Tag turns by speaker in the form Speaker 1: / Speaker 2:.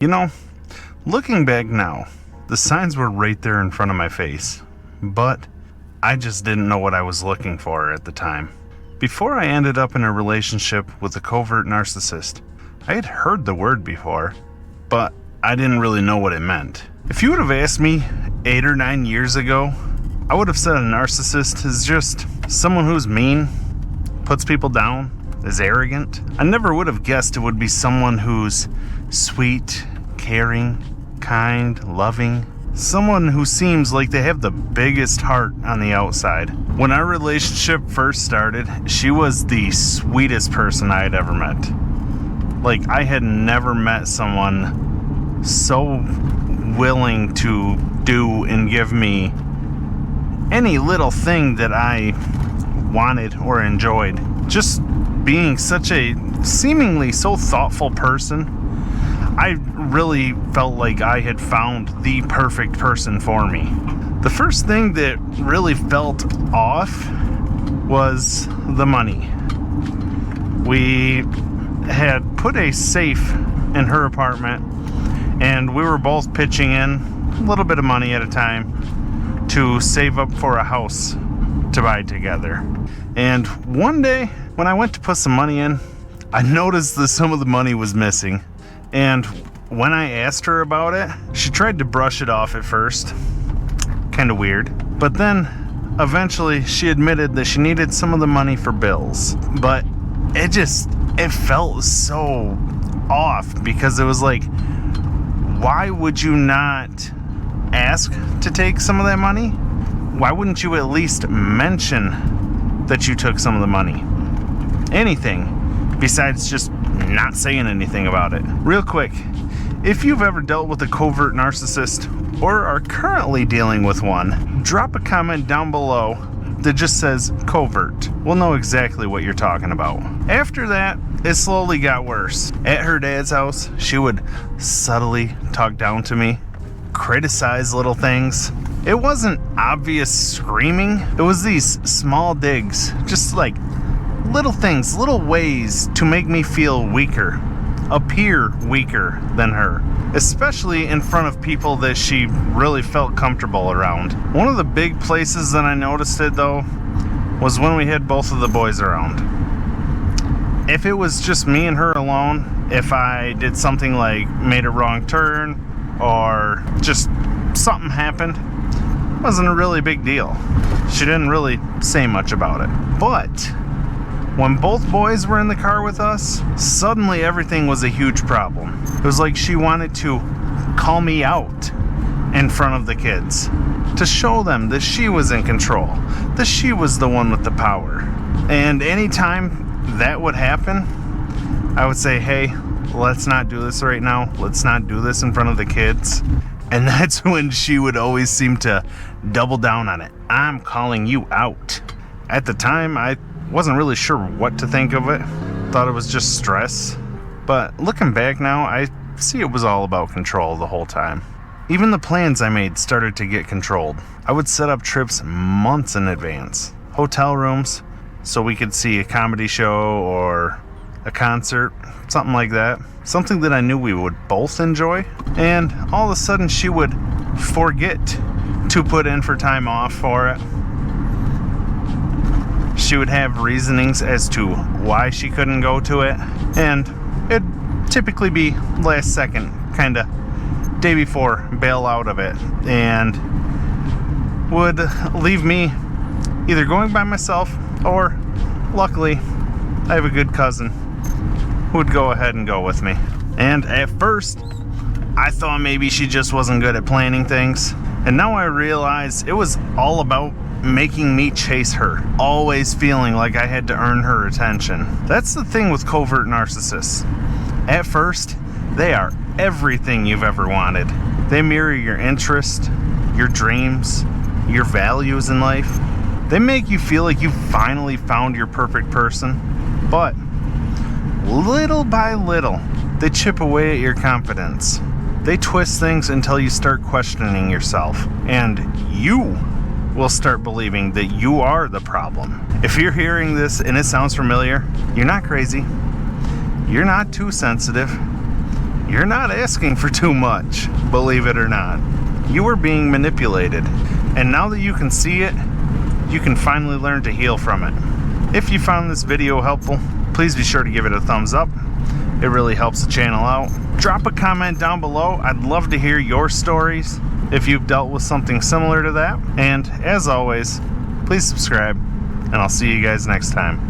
Speaker 1: You know, looking back now, the signs were right there in front of my face, but I just didn't know what I was looking for at the time. Before I ended up in a relationship with a covert narcissist, I had heard the word before, but I didn't really know what it meant. If you would have asked me 8 or 9 years ago, I would have said a narcissist is just someone who's mean, puts people down, is arrogant. I never would have guessed it would be someone who's sweet, caring, kind, loving. Someone who seems like they have the biggest heart on the outside. When our relationship first started, she was the sweetest person I had ever met. Like, I had never met someone so willing to do and give me any little thing that I wanted or enjoyed. Just being such a seemingly so thoughtful person, I really felt like I had found the perfect person for me. The first thing that really felt off was the money. We had put a safe in her apartment, and we were both pitching in a little bit of money at a time to save up for a house to buy together. And one day, when I went to put some money in, I noticed that some of the money was missing. And when I asked her about it, she tried to brush it off at first. Kind of weird. But then, eventually, she admitted that she needed some of the money for bills. But it felt so off, because it was like, why would you not ask to take some of that money? Why wouldn't you at least mention that you took some of the money? Anything besides just not saying anything about it. Real quick, if you've ever dealt with a covert narcissist or are currently dealing with one, drop a comment down below that just says covert. We'll know exactly what you're talking about. After that, it slowly got worse. At her dad's house, she would subtly talk down to me, criticize little things. It wasn't obvious screaming. It was these small digs, just like little things, little ways to make me feel weaker, appear weaker than her, especially in front of people that she really felt comfortable around. One of the big places that I noticed it, though, was when we had both of the boys around. If it was just me and her alone, if I did something like made a wrong turn or just something happened, it wasn't a really big deal. She didn't really say much about it. But when both boys were in the car with us, suddenly everything was a huge problem. It was like she wanted to call me out in front of the kids, to show them that she was in control, that she was the one with the power. And anytime that would happen, I would say, hey, let's not do this right now. Let's not do this in front of the kids. And that's when she would always seem to double down on it. I'm calling you out. At the time, I wasn't really sure what to think of it. Thought it was just stress. But looking back now, I see it was all about control the whole time. Even the plans I made started to get controlled. I would set up trips months in advance. Hotel rooms, so we could see a comedy show or a concert, something like that. Something that I knew we would both enjoy. And all of a sudden she would forget to put in for time off for it. She would have reasonings as to why she couldn't go to it, and it'd typically be last second, kind of day before, bail out of it, and would leave me either going by myself, or luckily I have a good cousin who would go ahead and go with me. And at first I thought maybe she just wasn't good at planning things, and now I realize it was all about making me chase her, always feeling like I had to earn her attention. That's the thing with covert narcissists. At first, they are everything you've ever wanted. They mirror your interests, your dreams, your values in life. They make you feel like you've finally found your perfect person, but little by little, they chip away at your confidence. They twist things until you start questioning yourself, and you will start believing that you are the problem. If you're hearing this and it sounds familiar, you're not crazy. You're not too sensitive. you're not asking for too much, believe it or not. You were being manipulated, and now that you can see it, you can finally learn to heal from it. If you found this video helpful, please be sure to give it a thumbs up. It really helps the channel out. Drop a comment down below. I'd love to hear your stories if you've dealt with something similar to that. And as always, please subscribe, and I'll see you guys next time.